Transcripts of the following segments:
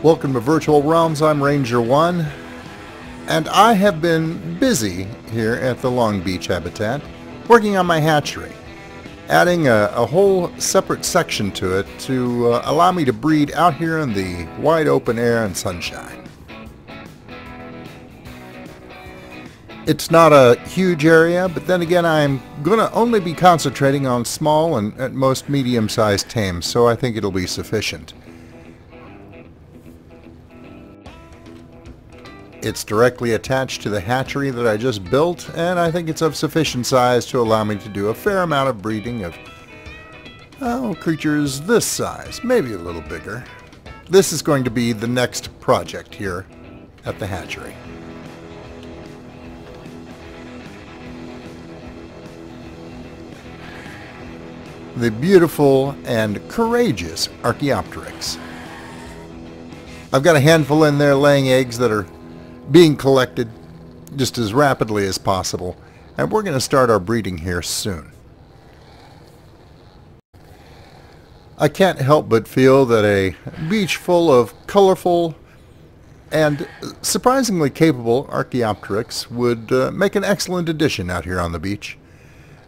Welcome to Virtual Realms. I'm Ranger 1, and I have been busy here at the Long Beach habitat working on my hatchery, adding a whole separate section to it to allow me to breed out here in the wide open air and sunshine. It's not a huge area, but then again I'm going to only be concentrating on small and at most medium-sized tames, so I think it'll be sufficient. It's directly attached to the hatchery that I just built, and I think it's of sufficient size to allow me to do a fair amount of breeding of creatures this size, maybe a little bigger. This is going to be the next project here at the hatchery. The beautiful and courageous Archaeopteryx. I've got a handful in there laying eggs that are being collected just as rapidly as possible, and we're going to start our breeding here soon. I can't help but feel that a beach full of colorful and surprisingly capable Archaeopteryx would make an excellent addition out here on the beach.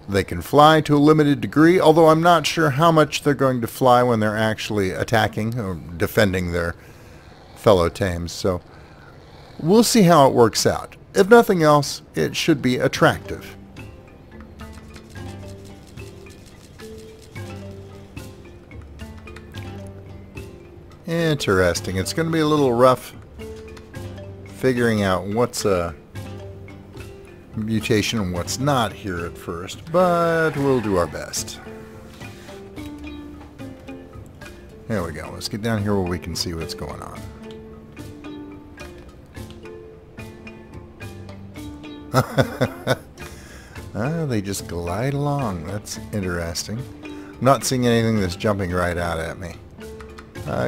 They can fly to a limited degree, although I'm not sure how much they're going to fly when they're actually attacking or defending their fellow tames, so we'll see how it works out. If nothing else, it should be attractive. Interesting. It's going to be a little rough figuring out what's a mutation and what's not here at first, but we'll do our best. There we go. Let's get down here where we can see what's going on. They just glide along. That's interesting. I'm not seeing anything that's jumping right out at me.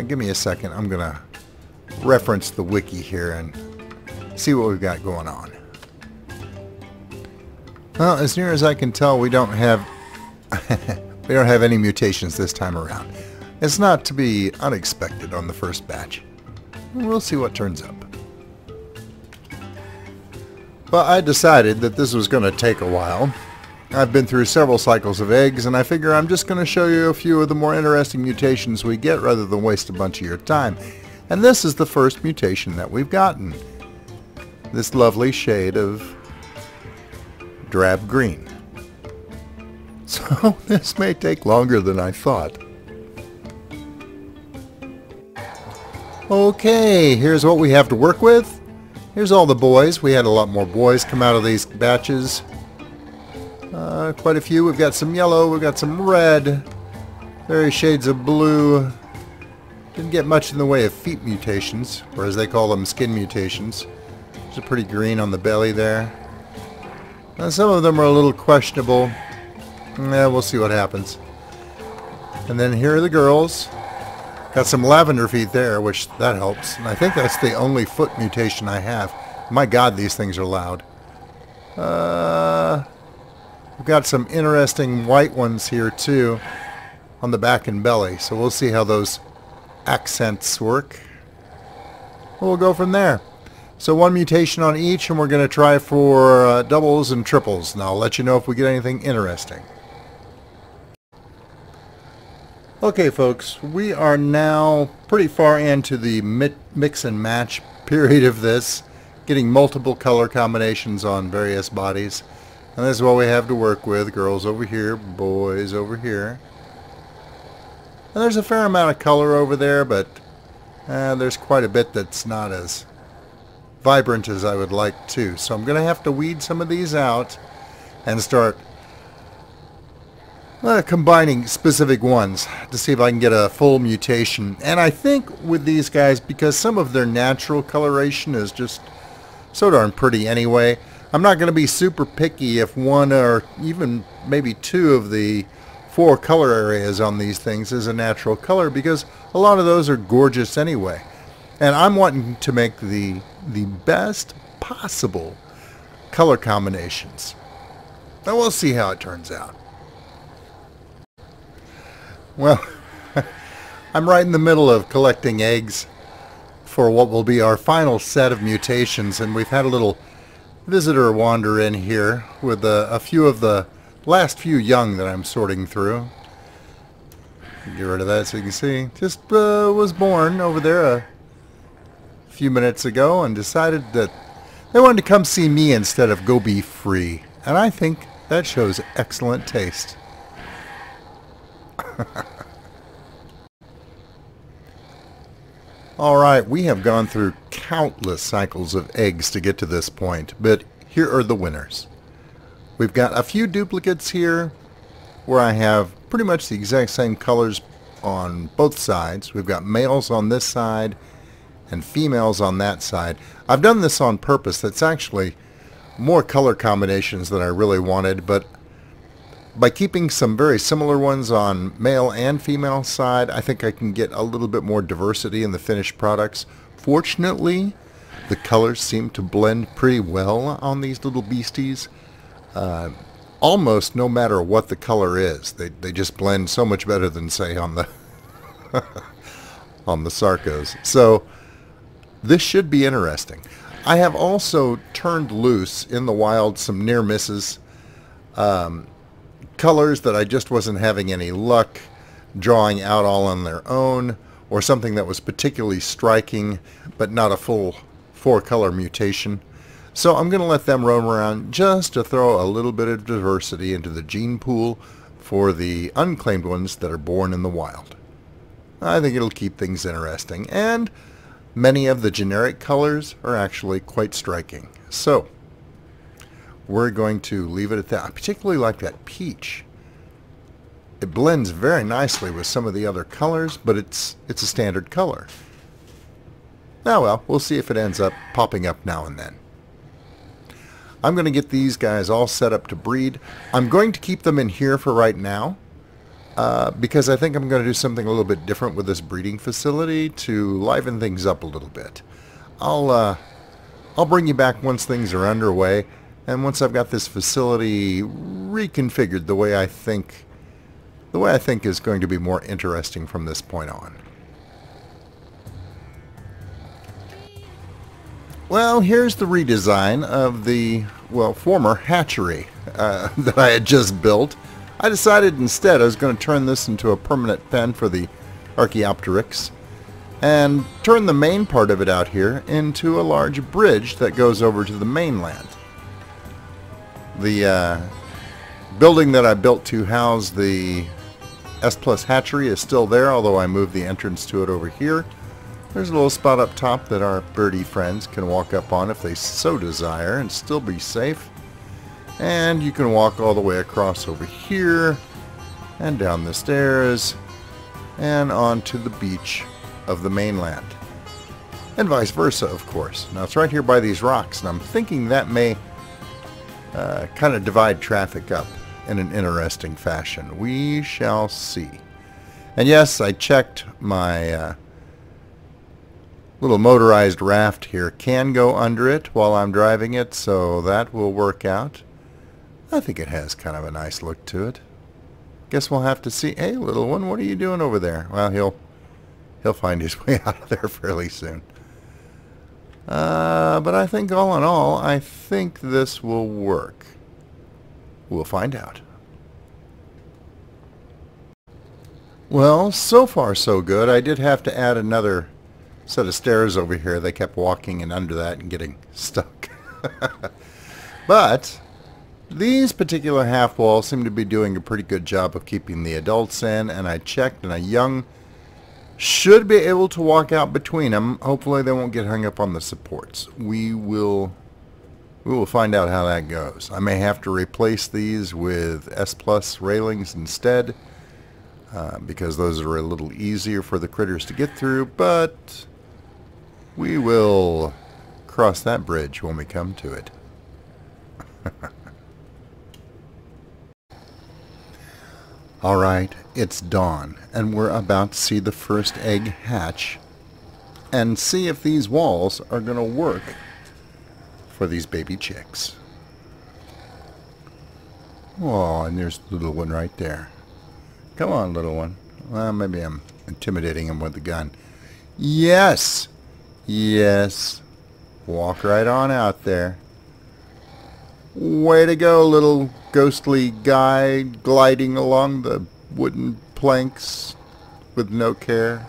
Give me a second. I'm going to reference the wiki here and see what we've got going on. Well, as near as I can tell, we don't have any mutations this time around. It's not to be unexpected on the first batch. We'll see what turns up. Well, I decided that this was going to take a while. I've been through several cycles of eggs, and I figure I'm just going to show you a few of the more interesting mutations we get rather than waste a bunch of your time. And this is the first mutation that we've gotten. This lovely shade of drab green. So this may take longer than I thought. Okay, here's what we have to work with. Here's all the boys. We had a lot more boys come out of these batches. Quite a few. We've got some yellow, we've got some red, various shades of blue. Didn't get much in the way of feet mutations, or as they call them, skin mutations. There's a pretty green on the belly there. Some of them are a little questionable. We'll see what happens. And then here are the girls. Got some lavender feet there, which that helps. And I think that's the only foot mutation I have. My God, these things are loud. We've got some interesting white ones here too on the back and belly. So we'll see how those accents work. We'll go from there. So one mutation on each, and we're going to try for doubles and triples. And I'll let you know if we get anything interesting. Okay, folks, we are now pretty far into the mix and match period of this, getting multiple color combinations on various bodies. And this is what we have to work with. Girls over here, boys over here. And there's a fair amount of color over there, but there's quite a bit that's not as vibrant as I would like to. So I'm going to have to weed some of these out and start combining specific ones to see if I can get a full mutation. And I think with these guys, because some of their natural coloration is just so darn pretty anyway, I'm not going to be super picky if one or even maybe two of the 4 color areas on these things is a natural color, because a lot of those are gorgeous anyway. And I'm wanting to make the best possible color combinations. And we'll see how it turns out. Well, I'm right in the middle of collecting eggs for what will be our final set of mutations, and we've had a little visitor wander in here with a few of the last few young that I'm sorting through. Get rid of that so you can see. Just was born over there a few minutes ago and decided that they wanted to come see me instead of go be free. And I think that shows excellent taste. Alright, we have gone through countless cycles of eggs to get to this point, but here are the winners. We've got a few duplicates here where I have pretty much the exact same colors on both sides. We've got males on this side and females on that side. I've done this on purpose. That's actually more color combinations than I really wanted, but by keeping some very similar ones on male and female side, I think I can get a little bit more diversity in the finished products. Fortunately, the colors seem to blend pretty well on these little beasties. Almost no matter what the color is. They just blend so much better than, say, on the on the Sarcos. So this should be interesting. I have also turned loose in the wild some near misses. Colors that I just wasn't having any luck drawing out all on their own, or something that was particularly striking but not a full 4-color mutation. So I'm going to let them roam around just to throw a little bit of diversity into the gene pool for the unclaimed ones that are born in the wild. I think it'll keep things interesting, and many of the generic colors are actually quite striking. So we're going to leave it at that. I particularly like that peach. It blends very nicely with some of the other colors, but it's a standard color. Oh well, we'll see if it ends up popping up now and then. I'm going to get these guys all set up to breed. I'm going to keep them in here for right now because I think I'm going to do something a little bit different with this breeding facility to liven things up a little bit. I'll bring you back once things are underway and once I've got this facility reconfigured the way I think is going to be more interesting from this point on. Well, here's the redesign of the, well, former hatchery that I had just built. I decided instead I was going to turn this into a permanent pen for the Archaeopteryx and turn the main part of it out here into a large bridge that goes over to the mainland. The building that I built to house the S+ hatchery is still there, although I moved the entrance to it over here. There's a little spot up top that our birdie friends can walk up on if they so desire and still be safe. And you can walk all the way across over here and down the stairs and onto the beach of the mainland. And vice versa, of course. Now it's right here by these rocks, and I'm thinking that may kind of divide traffic up in an interesting fashion. We shall see. And yes, I checked my little motorized raft here can go under it while I'm driving it, so that will work out. I think it has kind of a nice look to it. Guess we'll have to see. Hey, little one, what are you doing over there? Well, he'll find his way out of there fairly soon. But I think all in all, I think this will work. We'll find out. Well, so far so good. I did have to add another set of stairs over here. They kept walking and under that and getting stuck. But these particular half walls seem to be doing a pretty good job of keeping the adults in, and I checked and a young should be able to walk out between them. Hopefully they won't get hung up on the supports. We will find out how that goes. I may have to replace these with S+ railings instead because those are a little easier for the critters to get through, but we will cross that bridge when we come to it. Alright, it's dawn, and we're about to see the first egg hatch and see if these walls are going to work for these baby chicks. Oh, and there's the little one right there. Come on, little one. Well, maybe I'm intimidating him with the gun. Yes! Yes. Walk right on out there. Way to go, little ghostly guy gliding along the wooden planks with no care.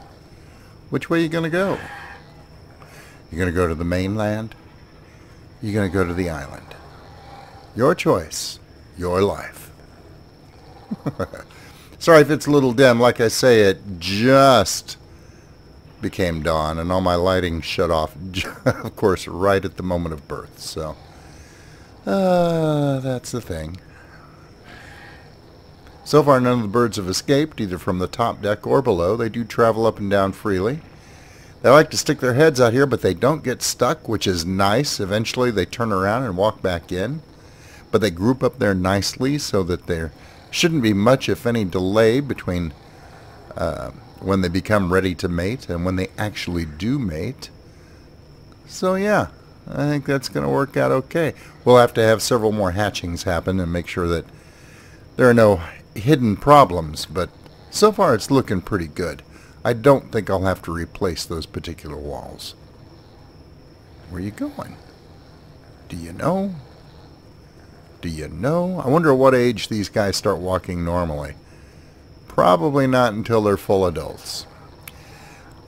Which way are you going to go? You going to go to the mainland? You're going to go to the island. Your choice. Your life. Sorry if it's a little dim. Like I say, it just became dawn and all my lighting shut off, of course, right at the moment of birth. So, that's the thing. So far, none of the birds have escaped, either from the top deck or below. They do travel up and down freely. They like to stick their heads out here, but they don't get stuck, which is nice. Eventually, they turn around and walk back in. But they group up there nicely so that there shouldn't be much, if any, delay between when they become ready to mate and when they actually do mate. So, yeah, I think that's going to work out okay. We'll have to have several more hatchings happen and make sure that there are no hidden problems, but so far it's looking pretty good. I don't think I'll have to replace those particular walls. Where are you going? Do you know? Do you know? I wonder at what age these guys start walking normally. Probably not until they're full adults.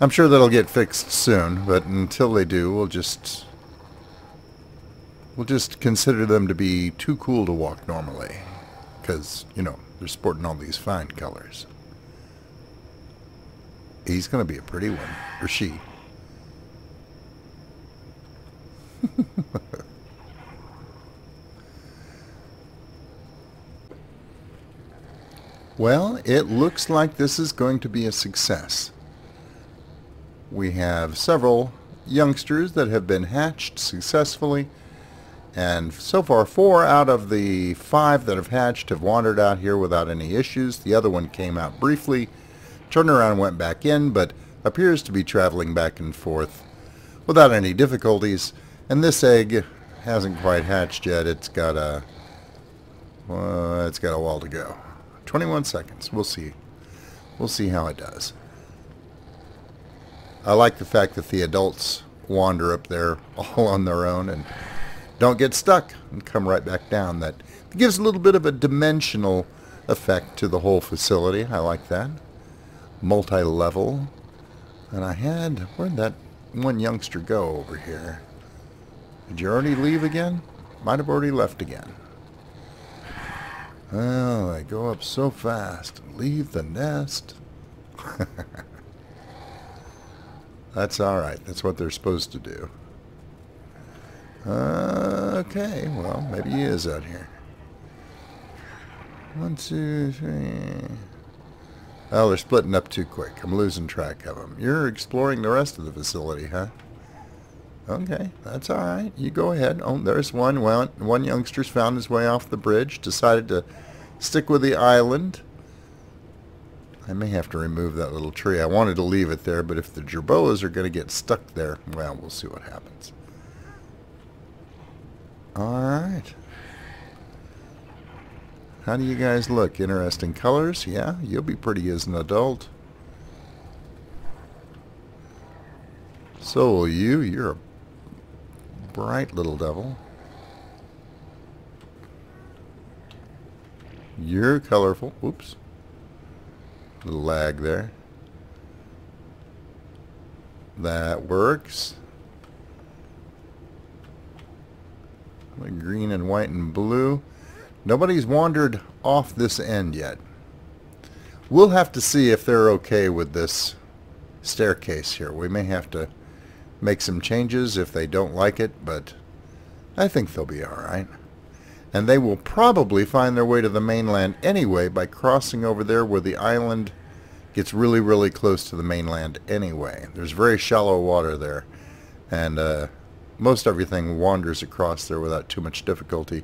I'm sure that'll get fixed soon, but until they do, we'll just consider them to be too cool to walk normally. Because, you know, they're sporting all these fine colors. He's going to be a pretty one. Or she. Well, it looks like this is going to be a success. We have several youngsters that have been hatched successfully. And so far, 4 out of the 5 that have hatched have wandered out here without any issues. The other one came out briefly, turned around and went back in, but appears to be traveling back and forth without any difficulties. And this egg hasn't quite hatched yet. It's got a while to go. 21 seconds. We'll see. We'll see how it does. I like the fact that the adults wander up there all on their own and don't get stuck and come right back down. That gives a little bit of a dimensional effect to the whole facility. I like that. Multi-level. And where'd that one youngster go over here? Did you already leave again? Might have already left again. Well, they go up so fast and leave the nest. That's alright. That's what they're supposed to do. Okay, well, maybe he is out here. 1, 2, 3. Oh, they're splitting up too quick. I'm losing track of them. You're exploring the rest of the facility, huh? Okay, that's alright. You go ahead. Oh, there's one. Well, one youngster's found his way off the bridge. Decided to stick with the island. I may have to remove that little tree. I wanted to leave it there, but if the jerboas are going to get stuck there, well, we'll see what happens. Alright. How do you guys look? Interesting colors? Yeah, you'll be pretty as an adult. So will you. You're a bright little devil. You're colorful. Whoops. Little lag there. That works. Like green and white and blue. Nobody's wandered off this end yet. We'll have to see if they're okay with this staircase here. We may have to make some changes if they don't like it, but I think they'll be alright. And they will probably find their way to the mainland anyway by crossing over there where the island gets really, really close to the mainland anyway. There's very shallow water there, and most everything wanders across there without too much difficulty.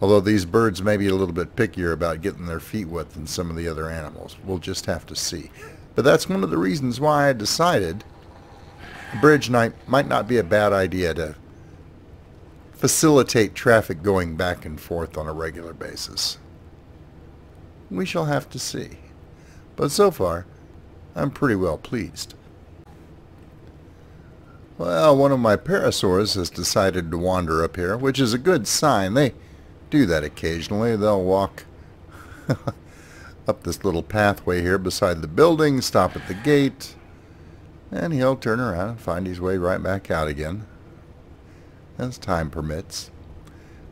Although these birds may be a little bit pickier about getting their feet wet than some of the other animals. We'll just have to see. But that's one of the reasons why I decided the bridge might not be a bad idea to facilitate traffic going back and forth on a regular basis. We shall have to see. But so far, I'm pretty well pleased. Well, one of my parasaurs has decided to wander up here, which is a good sign. They do that occasionally. They'll walk up this little pathway here beside the building, stop at the gate, and he'll turn around and find his way right back out again, as time permits.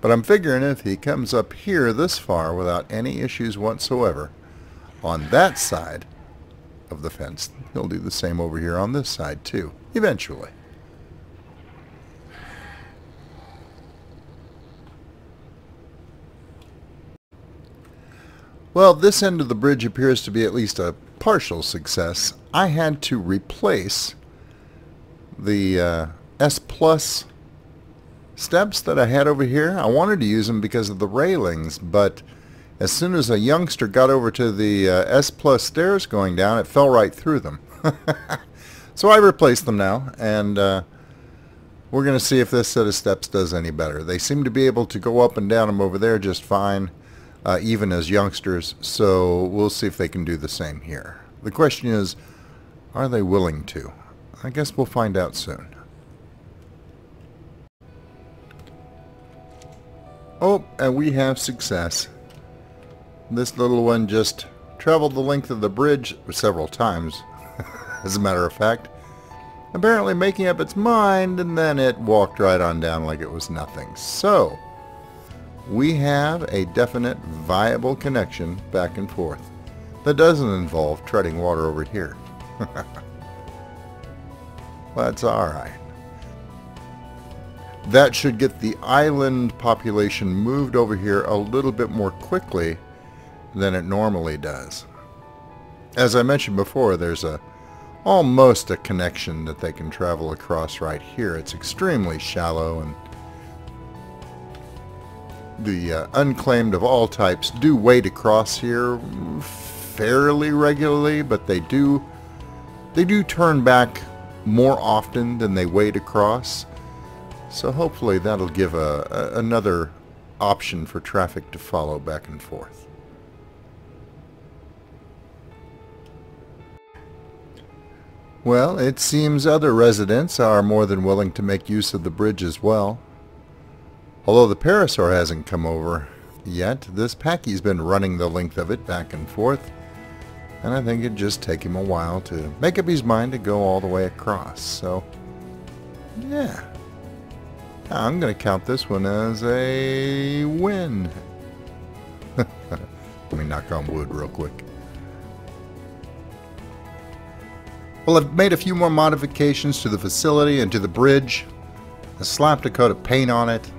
But I'm figuring if he comes up here this far without any issues whatsoever on that side of the fence, he'll do the same over here on this side too, eventually. Well, this end of the bridge appears to be at least a partial success. I had to replace the S+ steps that I had over here. I wanted to use them because of the railings, but as soon as a youngster got over to the S+ stairs going down, it fell right through them. So I replaced them now, and we're going to see if this set of steps does any better. They seem to be able to go up and down them over there just fine, even as youngsters, so we'll see if they can do the same here. The question is, are they willing to? I guess we'll find out soon. Oh, and we have success. This little one just traveled the length of the bridge several times, as a matter of fact, apparently making up its mind, and then it walked right on down like it was nothing. So, we have a definite, viable connection back and forth that doesn't involve treading water over here. That's alright. That should get the island population moved over here a little bit more quickly than it normally does. As I mentioned before, there's almost a connection that they can travel across right here. It's extremely shallow, and the unclaimed of all types do wade across here fairly regularly, but they do turn back more often than they wade across. So hopefully that'll give another option for traffic to follow back and forth. Well, it seems other residents are more than willing to make use of the bridge as well. Although the parasaur hasn't come over yet, this Packy's been running the length of it back and forth, and I think it'd just take him a while to make up his mind to go all the way across. So, yeah. I'm going to count this one as a win. Let me knock on wood real quick. Well, I've made a few more modifications to the facility and to the bridge. I slapped a coat of paint on it,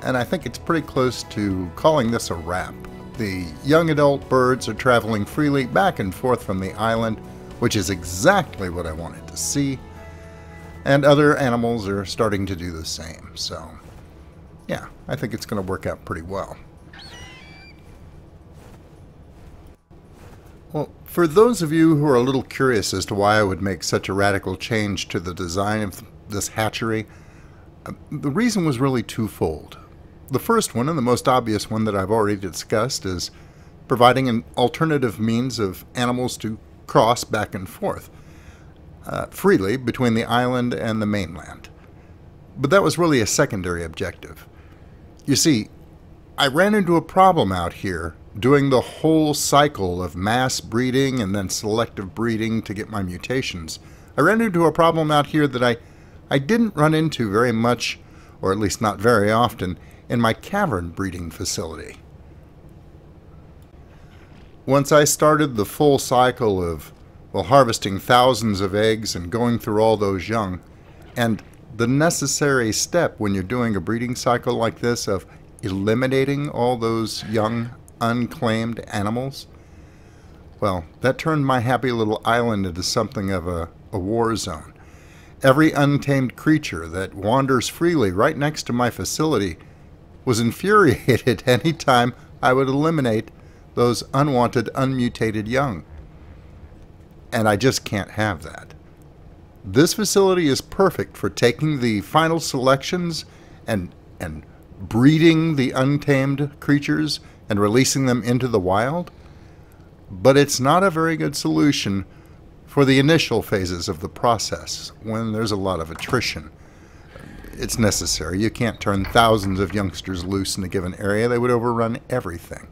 and I think it's pretty close to calling this a wrap. The young adult birds are traveling freely back and forth from the island, which is exactly what I wanted to see. And other animals are starting to do the same. So, yeah, I think it's going to work out pretty well. Well, for those of you who are a little curious as to why I would make such a radical change to the design of this hatchery, the reason was really twofold. The first one, and the most obvious one that I've already discussed, is providing an alternative means of animals to cross back and forth freely between the island and the mainland. But that was really a secondary objective. You see, I ran into a problem out here doing the whole cycle of mass breeding and then selective breeding to get my mutations. I ran into a problem out here that I didn't run into very much, or at least not very often, in my cavern breeding facility. Once I started the full cycle of, well, harvesting thousands of eggs and going through all those young, and the necessary step when you're doing a breeding cycle like this of eliminating all those young, unclaimed animals, well, that turned my happy little island into something of a war zone. Every untamed creature that wanders freely right next to my facility was infuriated any time I would eliminate those unwanted, unmutated young. And I just can't have that. This facility is perfect for taking the final selections and breeding the untamed creatures and releasing them into the wild, but it's not a very good solution for the initial phases of the process, when there's a lot of attrition. It's necessary. You can't turn thousands of youngsters loose in a given area. They would overrun everything.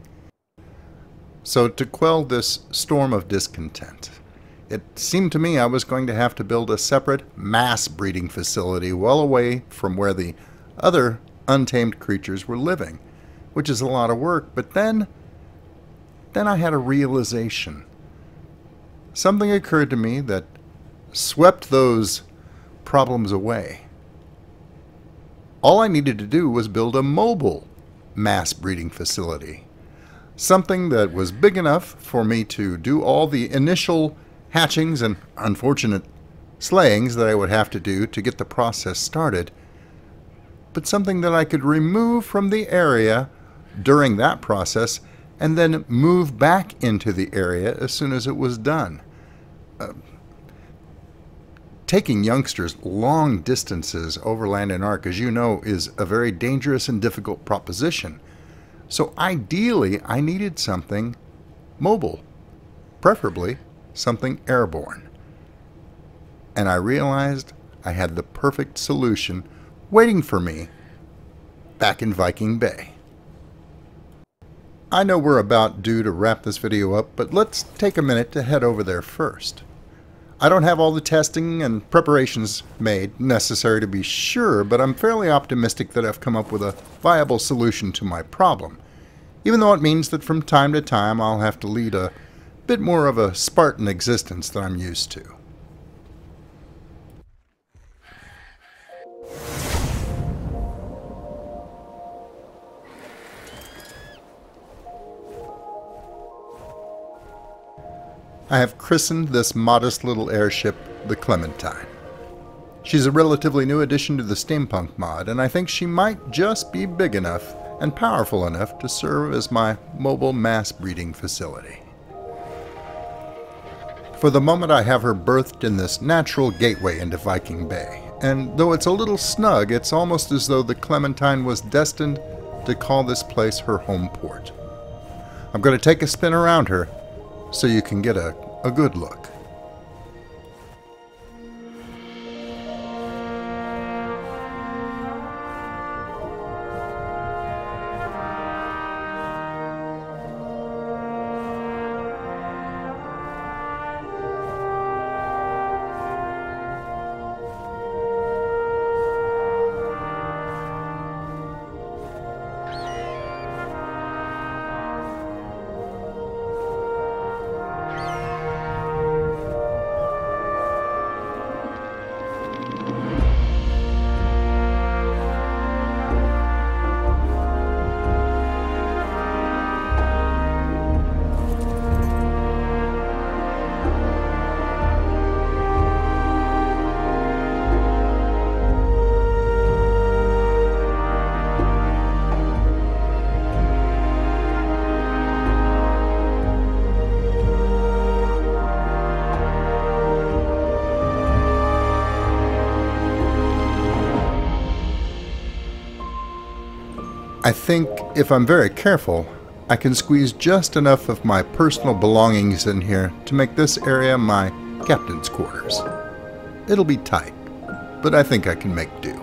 So to quell this storm of discontent, it seemed to me I was going to have to build a separate mass breeding facility well away from where the other untamed creatures were living, which is a lot of work. But then I had a realization. Something occurred to me that swept those problems away. All I needed to do was build a mobile mass breeding facility. Something that was big enough for me to do all the initial hatchings and unfortunate slayings that I would have to do to get the process started, but something that I could remove from the area during that process and then move back into the area as soon as it was done. Taking youngsters long distances overland in Ark, as you know, is a very dangerous and difficult proposition. So ideally, I needed something mobile, preferably something airborne. And I realized I had the perfect solution waiting for me back in Viking Bay. I know we're about due to wrap this video up, but let's take a minute to head over there first. I don't have all the testing and preparations made necessary to be sure, but I'm fairly optimistic that I've come up with a viable solution to my problem, even though it means that from time to time I'll have to lead a bit more of a Spartan existence than I'm used to. I have christened this modest little airship the Clementine. She's a relatively new addition to the SteamPunk mod, and I think she might just be big enough and powerful enough to serve as my mobile mass breeding facility. For the moment, I have her berthed in this natural gateway into Viking Bay, and though it's a little snug, it's almost as though the Clementine was destined to call this place her home port. I'm going to take a spin around her so you can get a good look. I think if I'm very careful, I can squeeze just enough of my personal belongings in here to make this area my captain's quarters. It'll be tight, but I think I can make do.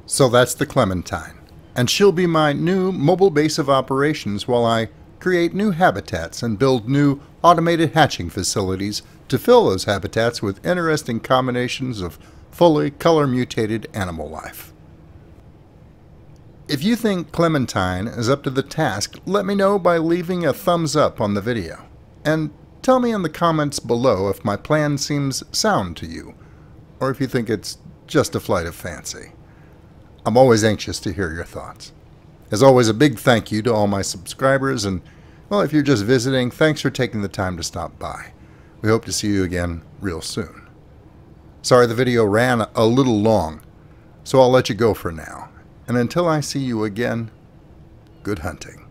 So that's the Clementine, and she'll be my new mobile base of operations while I create new habitats and build new automated hatching facilities to fill those habitats with interesting combinations of fully color-mutated animal life. If you think Clementine is up to the task, let me know by leaving a thumbs up on the video. And tell me in the comments below if my plan seems sound to you, or if you think it's just a flight of fancy. I'm always anxious to hear your thoughts. As always, a big thank you to all my subscribers, and, well, if you're just visiting, thanks for taking the time to stop by. We hope to see you again real soon. Sorry the video ran a little long, so I'll let you go for now. And until I see you again, good hunting.